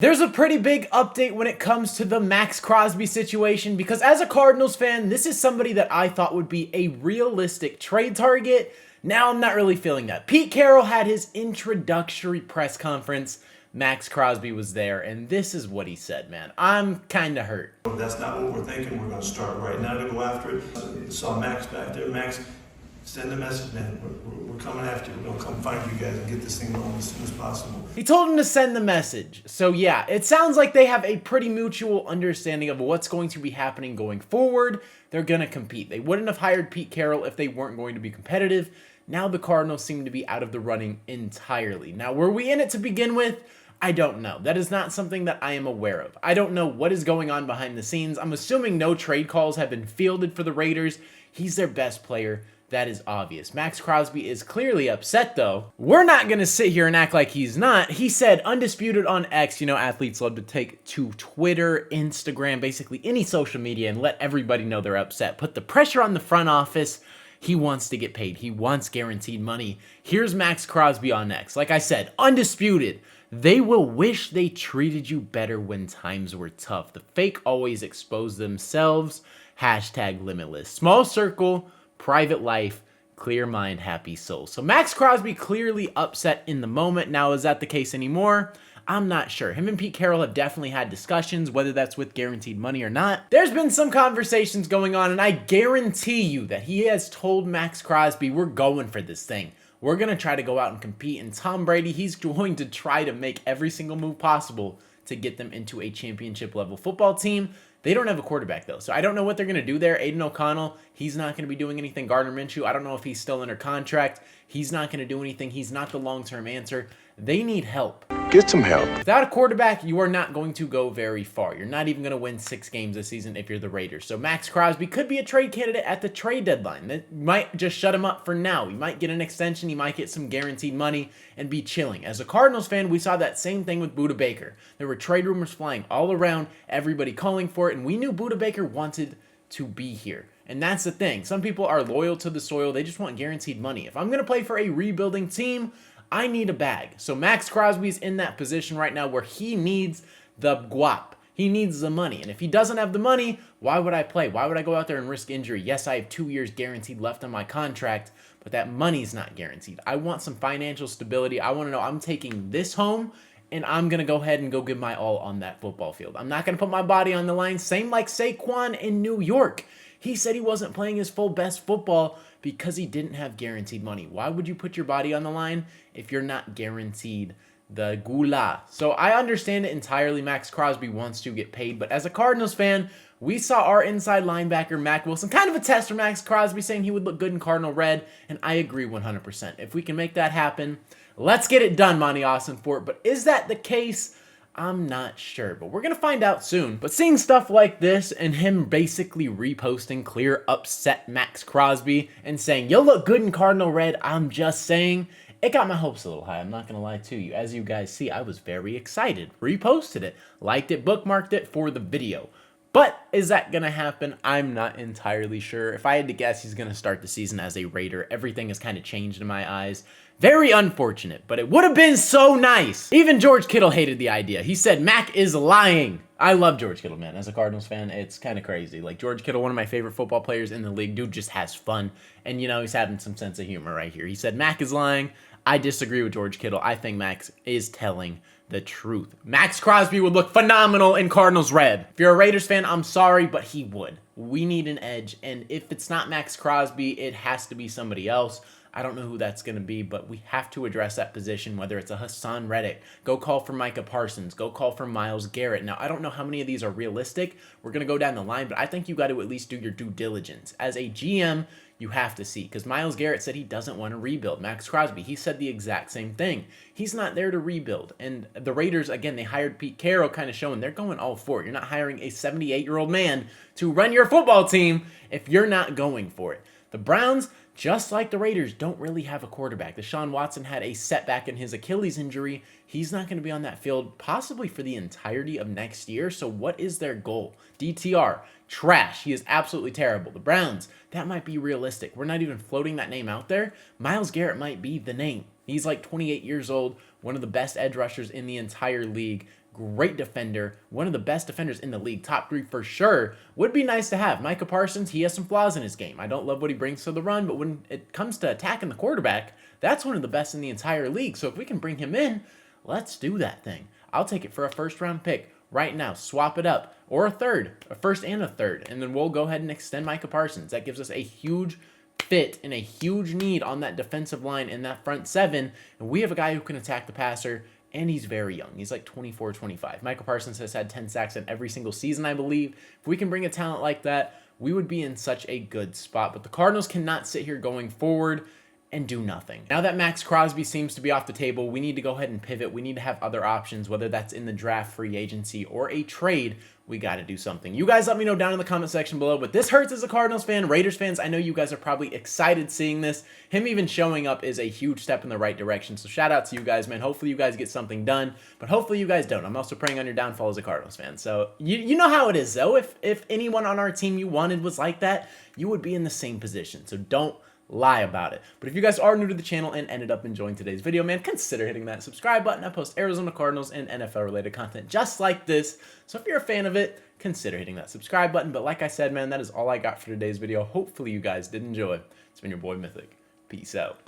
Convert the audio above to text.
There's a pretty big update when it comes to the Maxx Crosby situation because as a Cardinals fan, this is somebody that I thought would be a realistic trade target. Now I'm not really feeling that. Pete Carroll had his introductory press conference. Maxx Crosby was there, and this is what he said, man. I'm kind of hurt. That's not what we're thinking. We're going to start right now to go after it. Saw Maxx back there. Maxx, send a message, man. We're coming after you. We're going to come find you guys and get this thing going as soon as possible. He told him to send the message. So yeah, it sounds like they have a pretty mutual understanding of what's going to be happening going forward. They're going to compete. They wouldn't have hired Pete Carroll if they weren't going to be competitive. Now the Cardinals seem to be out of the running entirely. Now, were we in it to begin with? I don't know. That is not something that I am aware of. I don't know what is going on behind the scenes. I'm assuming no trade calls have been fielded for the Raiders. He's their best player. That is obvious. Maxx Crosby is clearly upset, though. We're not going to sit here and act like he's not. He said, undisputed on X, you know, athletes love to take to Twitter, Instagram, basically any social media and let everybody know they're upset. Put the pressure on the front office. He wants to get paid. He wants guaranteed money. Here's Maxx Crosby on X. Like I said, undisputed. They will wish they treated you better when times were tough. The fake always expose themselves. Hashtag limitless. Small circle, private life, clear mind, happy soul. So Maxx Crosby clearly upset in the moment. Now, is that the case anymore? I'm not sure. Him and Pete Carroll have definitely had discussions, whether that's with guaranteed money or not. There's been some conversations going on, and I guarantee you that he has told Maxx Crosby, we're going for this thing. We're going to try to go out and compete. And Tom Brady, he's going to try to make every single move possible to get them into a championship level football team. They don't have a quarterback, though, so I don't know what they're going to do there. Aiden O'Connell, he's not going to be doing anything. Gardner Minshew, I don't know if he's still under contract. He's not going to do anything. He's not the long-term answer. They need help. Get some help. Without a quarterback, you are not going to go very far. You're not even going to win 6 games this season if you're the Raiders. So Maxx Crosby could be a trade candidate at the trade deadline. That might just shut him up for now. He might get an extension. He might get some guaranteed money and be chilling. As a Cardinals fan, we saw that same thing with Budda Baker. There were trade rumors flying all around, everybody calling for it, and we knew Budda Baker wanted to be here. And that's the thing. Some people are loyal to the soil. They just want guaranteed money. If I'm going to play for a rebuilding team, I need a bag. So Maxx Crosby's in that position right now where he needs the guap. He needs the money. And if he doesn't have the money, why would I play? Why would I go out there and risk injury? Yes, I have 2 years guaranteed left on my contract, but that money's not guaranteed. I want some financial stability. I want to know I'm taking this home and I'm going to go ahead and go give my all on that football field. I'm not going to put my body on the line. Same like Saquon in New York. He said he wasn't playing his full best football because he didn't have guaranteed money. Why would you put your body on the line if you're not guaranteed the gula? So I understand it entirely. Maxx Crosby wants to get paid, but as a Cardinals fan, we saw our inside linebacker, Mack Wilson, kind of a test for Maxx Crosby, saying he would look good in Cardinal red, and I agree 100%. If we can make that happen, let's get it done, Monty Austin-Fort. But is that the case? I'm not sure, but we're going to find out soon. But seeing stuff like this and him basically reposting clear upset Maxx Crosby and saying, you'll look good in Cardinal red, I'm just saying, it got my hopes a little high. I'm not going to lie to you. As you guys see, I was very excited. Reposted it, liked it, bookmarked it for the video. But is that going to happen? I'm not entirely sure. If I had to guess, he's going to start the season as a Raider. Everything has kind of changed in my eyes. Very unfortunate, but it would have been so nice. Even George Kittle hated the idea. He said, Mac is lying. I love George Kittle, man. As a Cardinals fan, it's kind of crazy. Like, George Kittle, one of my favorite football players in the league. Dude just has fun. And, you know, he's having some sense of humor right here. He said, Mac is lying. I disagree with George Kittle. I think Max is telling the truth. Maxx Crosby would look phenomenal in Cardinals red. If you're a Raiders fan, I'm sorry, but he would. We need an edge, and if it's not Maxx Crosby, it has to be somebody else. I don't know who that's going to be, but we have to address that position, whether it's a Hassan Reddick. Go call for Micah Parsons. Go call for Myles Garrett. Now, I don't know how many of these are realistic. We're going to go down the line, but I think you got to at least do your due diligence. As a GM, you have to see, because Myles Garrett said he doesn't want to rebuild. Maxx Crosby, he said the exact same thing. He's not there to rebuild. And the Raiders, again, they hired Pete Carroll, kind of showing they're going all for it. You're not hiring a 78-year-old man to run your football team if you're not going for it. The Browns, just like the Raiders, don't really have a quarterback. Deshaun Watson had a setback in his Achilles injury. He's not going to be on that field possibly for the entirety of next year. So what is their goal? DTR, trash. He is absolutely terrible. The Browns, that might be realistic. We're not even floating that name out there. Myles Garrett might be the name. He's like 28 years old, one of the best edge rushers in the entire league. great defender, one of the best defenders in the league, top 3 for sure. Would be nice to have. Micah Parsons, he has some flaws in his game. I don't love what he brings to the run, but when it comes to attacking the quarterback, that's one of the best in the entire league. So if we can bring him in, let's do that thing. I'll take it for a first-round pick right now. Swap it up, or a third, a first and a third, and then we'll go ahead and extend Micah Parsons. That gives us a huge fit and a huge need on that defensive line in that front 7, and we have a guy who can attack the passer, and he's very young. He's like 24, 25. Micah Parsons has had 10 sacks in every single season, I believe. If we can bring a talent like that, we would be in such a good spot. But the Cardinals cannot sit here going forward and do nothing. Now that Maxx Crosby seems to be off the table, we need to go ahead and pivot. We need to have other options, whether that's in the draft, free agency, or a trade. We got to do something. You guys let me know down in the comment section below, but this hurts as a Cardinals fan. Raiders fans, I know you guys are probably excited seeing this. Him even showing up is a huge step in the right direction, so shout out to you guys, man. Hopefully you guys get something done, but hopefully you guys don't. I'm also praying on your downfall as a Cardinals fan. So you know how it is, though. If anyone on our team you wanted was like that, you would be in the same position, so don't lie about it. But if you guys are new to the channel and ended up enjoying today's video, man, consider hitting that subscribe button. I post Arizona Cardinals and NFL related content just like this. So if you're a fan of it, consider hitting that subscribe button. But like I said, man, that is all I got for today's video. Hopefully you guys did enjoy. It's been your boy Mythic. Peace out.